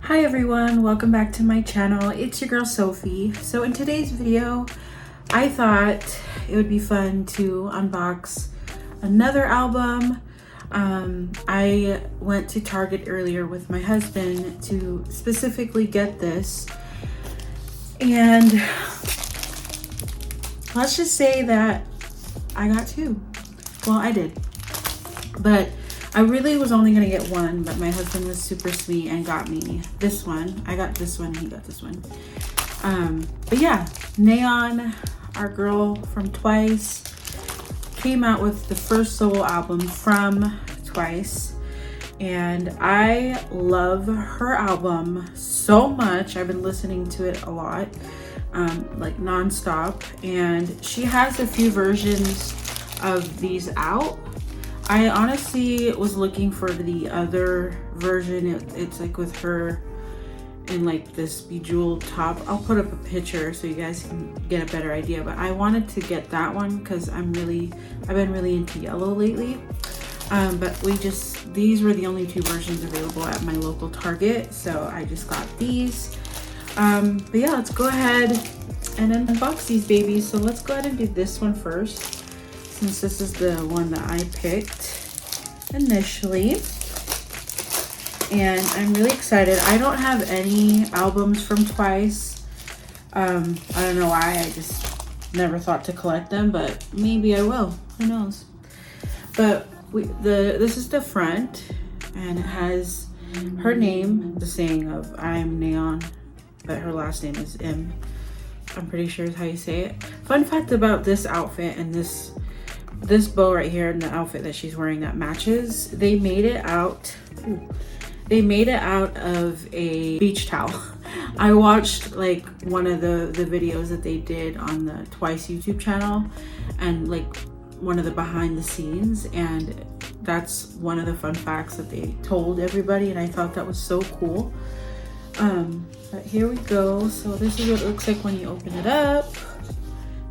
Hi everyone, welcome back to my channel. It's your girl Sophie. So in today's video, I thought it would be fun to unbox another album. I went to Target earlier with my husband to specifically get this. And let's just say that I got two. Well, I did. But I really was only gonna get one, but my husband was super sweet and got me this one. I got this one, he got this one. But yeah, Nayeon, our girl from Twice, came out with the first solo album from Twice. And I love her album so much. I've been listening to it a lot, like non-stop. And she has a few versions of these out. I honestly was looking for the other version. It's like with her in like this bejeweled top. I'll put up a picture so you guys can get a better idea, but I wanted to get that one because I've been really into yellow lately. But these were the only two versions available at my local Target, so I just got these. But yeah, let's go ahead and unbox these babies. So let's go ahead and do this one first, since this is the one that I picked initially. And I'm really excited. I don't have any albums from Twice. I don't know why, I just never thought to collect them, but maybe I will, who knows. But this is the front, and it has her name, the saying of I'm Nayeon, but her last name is M. I'm pretty sure is how you say it. Fun fact about this outfit and this bow right here and the outfit that she's wearing that matches, they made it out of a beach towel. I watched like one of the videos that they did on the Twice YouTube channel, and like one of the behind the scenes, and that's one of the fun facts that they told everybody, and I thought that was so cool. But here we go. So this is what it looks like when you open it up.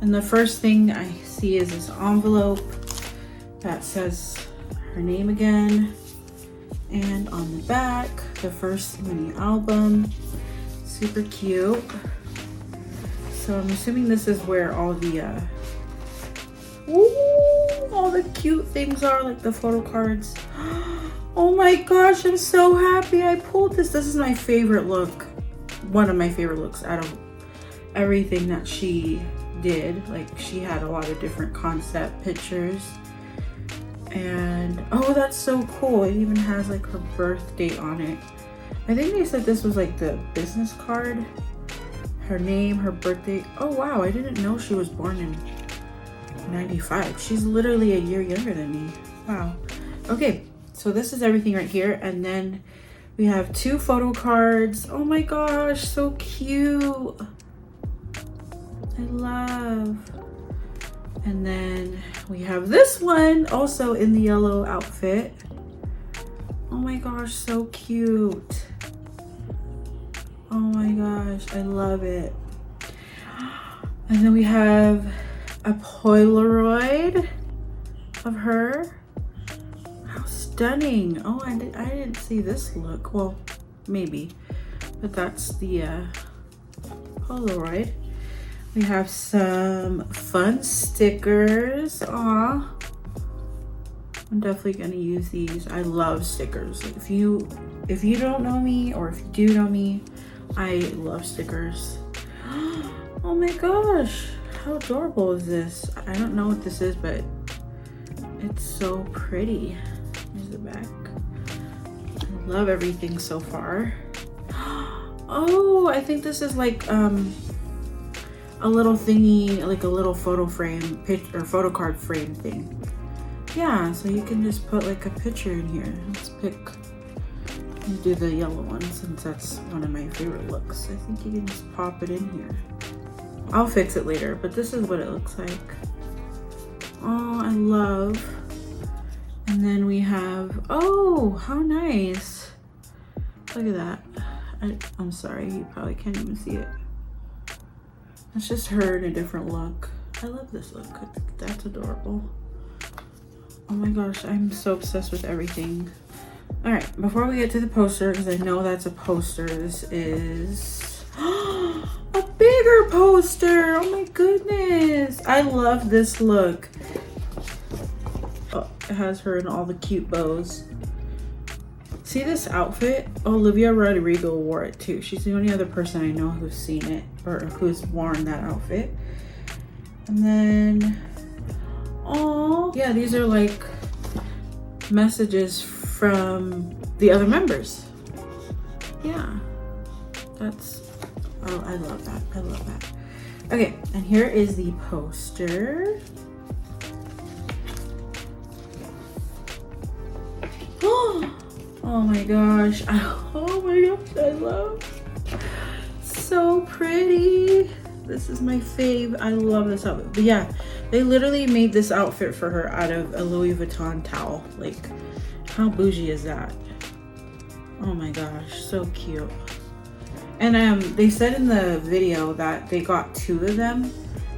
And the first thing I see is this envelope that says her name again. And on the back, the first mini album. Super cute. So I'm assuming this is where all the all the cute things are, like the photo cards. Oh my gosh, I'm so happy I pulled this. This is my favorite look. One of my favorite looks out of everything that she did. Like, she had a lot of different concept pictures, and oh, that's so cool. It even has like her birth date on it. I think they said this was like the business card, her name, her birthday. Oh wow, I didn't know she was born in 95. She's literally a year younger than me. Wow. Okay, so this is everything right here, and then we have two photo cards. Oh my gosh, so cute. I love. And then we have this one also in the yellow outfit. Oh my gosh, so cute. Oh my gosh, I love it. And then we have a Polaroid of her. How stunning. Oh, I didn't see this look. Well, maybe, but that's the Polaroid. We have some fun stickers. Aw, I'm definitely gonna use these. I love stickers. Like, if you don't know me, or if you do know me, I love stickers. Oh my gosh, how adorable is this? I don't know what this is, but it's so pretty. Here's the back. I love everything so far. Oh, I think this is like a little thingy, like a little photo frame, photo card frame thing. Yeah, so you can just put like a picture in here. Let's do the yellow one, since that's one of my favorite looks. I think you can just pop it in here. I'll fix it later, but this is what it looks like. Oh, I love. And then we have, oh, how nice. Look at that. I'm sorry, you probably can't even see it. It's just her in a different look. I love this look. That's adorable. Oh my gosh, I'm so obsessed with everything All right, before we get to the poster, because I know that's a poster, this is a bigger poster. Oh my goodness. I love this look. Oh, it has her in all the cute bows. See this outfit? Olivia Rodrigo wore it too. She's the only other person I know who's seen it or who's worn that outfit. And then, oh yeah, these are like messages from the other members. Yeah, that's, oh, I love that. I love that. Okay, and here is the poster. Oh my gosh. Oh my gosh, I love. So pretty. This is my fave. I love this outfit. But yeah, they literally made this outfit for her out of a Louis Vuitton towel. Like, how bougie is that? Oh my gosh, so cute. And they said in the video that they got 2 of them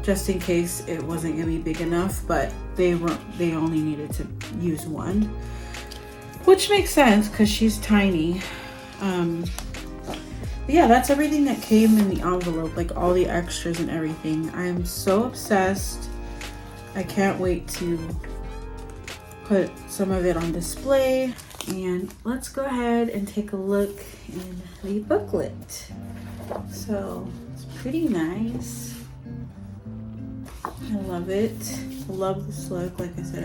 just in case it wasn't gonna be big enough, but they only needed to use 1. Which makes sense because she's tiny. But yeah, that's everything that came in the envelope, like all the extras and everything. I'm so obsessed. I can't wait to put some of it on display. And let's go ahead and take a look in the booklet. So it's pretty nice. I love it. I love this look. Like I said,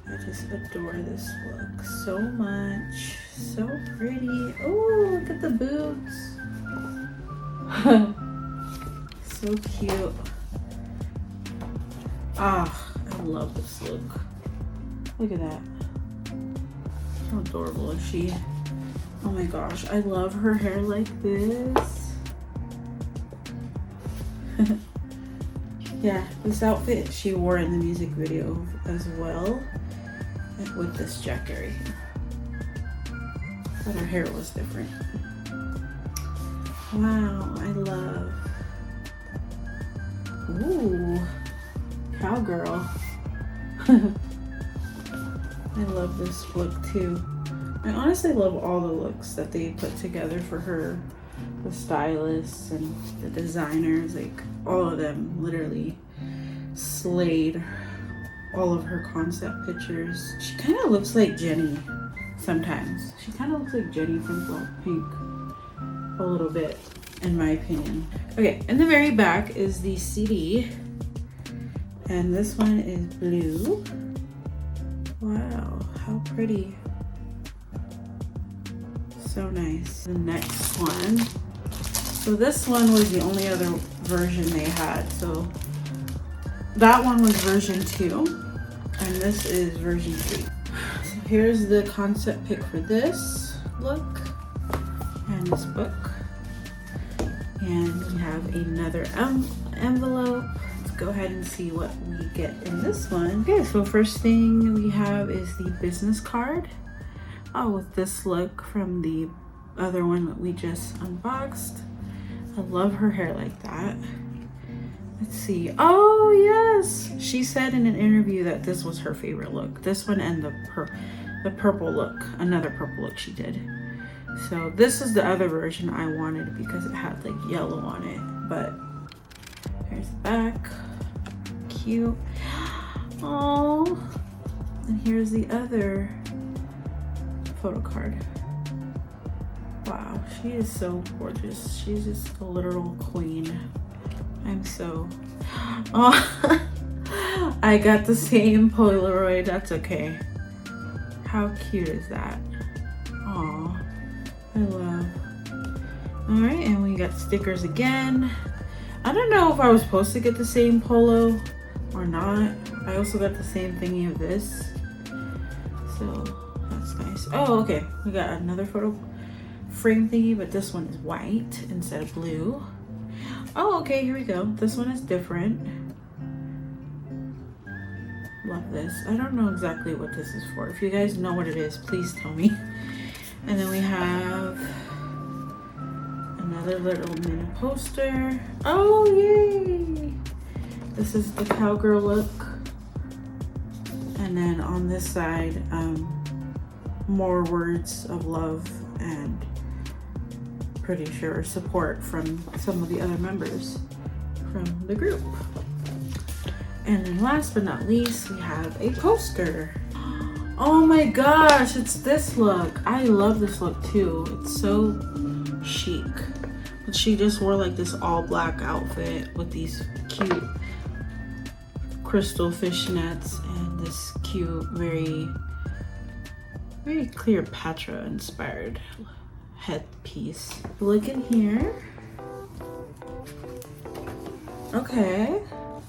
I just adore this look so much. So pretty. Oh, look at the boobs. So cute. Ah, I love this look. Look at that. How adorable is she? Oh my gosh, I love her hair like this. Yeah, this outfit she wore in the music video as well. With this jacket right here. But her hair was different. Wow, I love. Ooh, cowgirl. I love this look too. I honestly love all the looks that they put together for her. The stylists and the designers, like all of them literally slayed all of her concept pictures. She kind of looks like Jenny sometimes. She kind of looks like Jenny from Blackpink a little bit, in my opinion. Okay, in the very back is the CD, and this one is blue. Wow, how pretty. So nice. The next one. So this one was the only other version they had. So that one was version 2, and this is version 3. So here's the concept pic for this look and this book. And we have another envelope. Let's go ahead and see what we get in this one. Okay, so first thing we have is the business card. Oh, with this look from the other one that we just unboxed. I love her hair like that. Let's see. Oh yes, she said in an interview that this was her favorite look. This one and the purple look, another purple look she did. So this is the other version I wanted because it had like yellow on it. But here's the back, cute. Oh, and here's the other photo card. Wow, she is so gorgeous. She's just a literal queen. I'm so, oh, I got the same Polaroid. That's okay. How cute is that? Aw, I love. All right, and we got stickers again. I don't know if I was supposed to get the same polo or not. I also got the same thingy of this. So that's nice. Oh, okay. We got another photo frame thingy, but this one is white instead of blue. Oh, okay, here we go. This one is different. Love this. I don't know exactly what this is for. If you guys know what it is, please tell me. And then we have another little mini poster. Oh, yay! This is the cowgirl look. And then on this side, more words of love and pretty sure support from some of the other members from the group. And then last but not least, we have a poster. Oh my gosh, it's this look. I love this look too. It's so chic. But she just wore like this all black outfit with these cute crystal fishnets and this cute, very 𝒯𝒃𝓃𝓀 inspired headpiece. Look in here. Okay.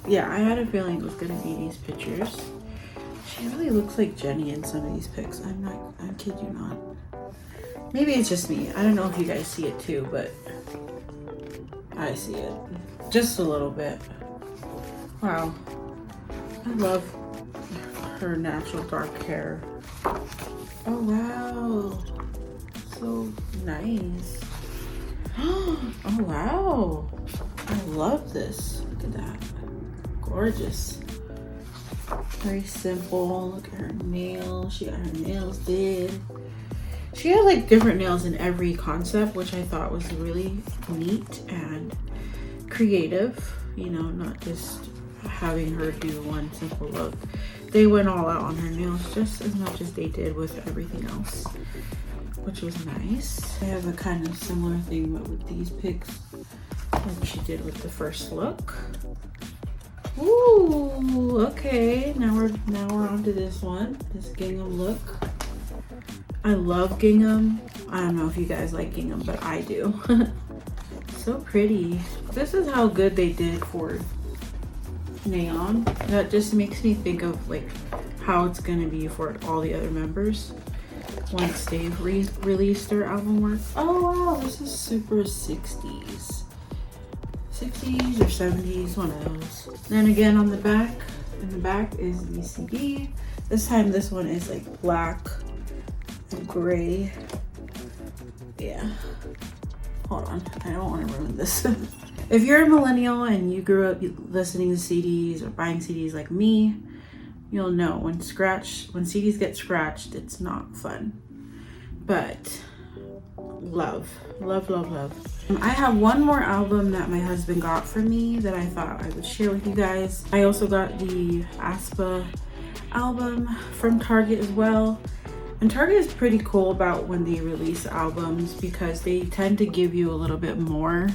Yeah, I had a feeling it was gonna be these pictures. She really looks like Jenny in some of these pics. I kid you not. Maybe it's just me. I don't know if you guys see it too, but I see it. Just a little bit. Wow. I love her natural dark hair. Oh wow. So nice. Oh wow. I love this. Look at that. Gorgeous. Very simple. Look at her nails. She got her nails did. She had like different nails in every concept, which I thought was really neat and creative. You know, not just having her do one simple look. They went all out on her nails just as much as they did with everything else, which was nice. I have a kind of similar thing but with these pics like she did with the first look. Ooh, okay. Now we're on to this one. This gingham look. I love gingham. I don't know if you guys like gingham, but I do. So pretty. This is how good they did for Nayeon. That just makes me think of like how it's gonna be for all the other members once they've released their album work. Oh wow, this is super 60s. 60s or 70s, one of those. Then again on the back, in the back is the CD. This time this one is like black and gray. Yeah. Hold on, I don't want to ruin this. If you're a millennial and you grew up listening to CDs or buying CDs like me, you'll know when CDs get scratched, it's not fun. But love. I have one more album that my husband got for me that I thought I would share with you guys. I also got the aespa album from Target as well. And Target is pretty cool about when they release albums because they tend to give you a little bit more.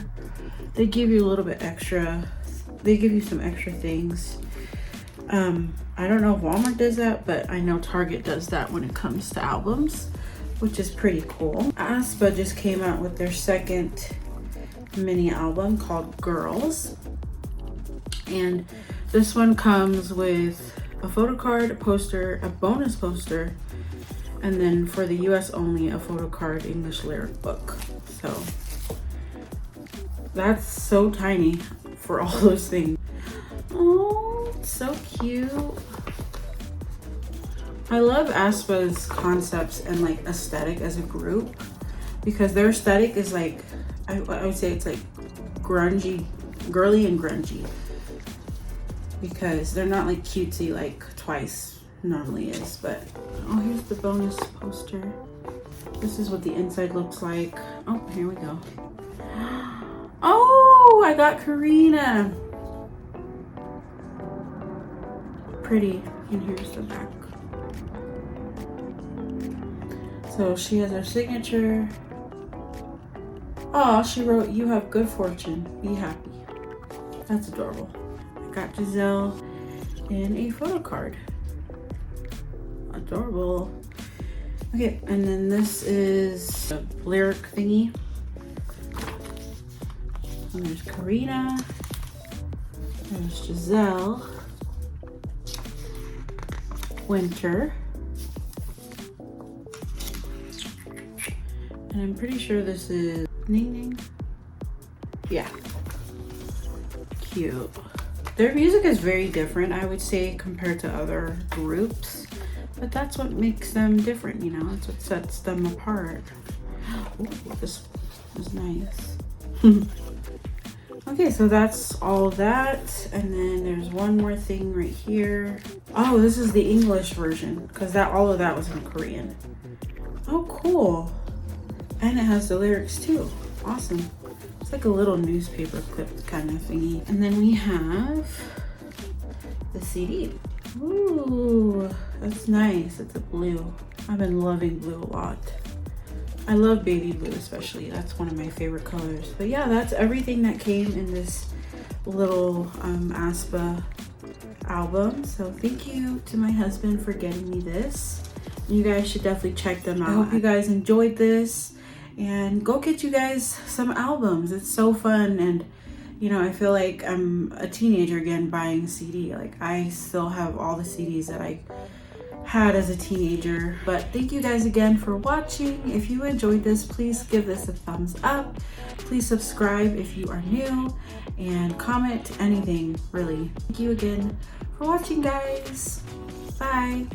They give you a little bit extra. They give you some extra things. I don't know if Walmart does that, but I know Target does that when it comes to albums, which is pretty cool. aespa just came out with their second mini album called Girls. And this one comes with a photo card, a poster, a bonus poster, and then for the US only, a photo card English lyric book. So that's so tiny for all those things. Oh, so cute. I love aespa's concepts and like aesthetic as a group because their aesthetic is like, I would say it's like grungy, girly and grungy, because they're not like cutesy like Twice normally is. But oh, here's the bonus poster. This is what the inside looks like. Oh, here we go. Oh, I got Karina. Pretty. And here's the back. So she has her signature. Oh, she wrote, "You have good fortune. Be happy." That's adorable. I got Giselle in a photo card. Adorable. Okay, and then this is a lyric thingy. And there's Karina. There's Giselle. Winter. And I'm pretty sure this is Ning Ning. Yeah. Cute. Their music is very different, I would say, compared to other groups. But that's what makes them different, you know? That's what sets them apart. Ooh, this is nice. Okay, so that's all that. And then there's one more thing right here. Oh, this is the English version because all of that was in Korean. Oh, cool. And it has the lyrics too. Awesome. It's like a little newspaper clip kind of thingy. And then we have the CD. Ooh, that's nice. It's a blue. I've been loving blue a lot. I love baby blue especially. That's one of my favorite colors. But yeah, that's everything that came in this little aespa album. So thank you to my husband for getting me this. You guys should definitely check them out. I hope you guys enjoyed this, and go get you guys some albums. It's so fun, and you know, I feel like I'm a teenager again buying a CD. Like I still have all the CDs that I had as a teenager. But thank you guys again for watching. If you enjoyed this, please give this a thumbs up. Please subscribe if you are new, and comment anything really. Thank you again for watching, guys. Bye.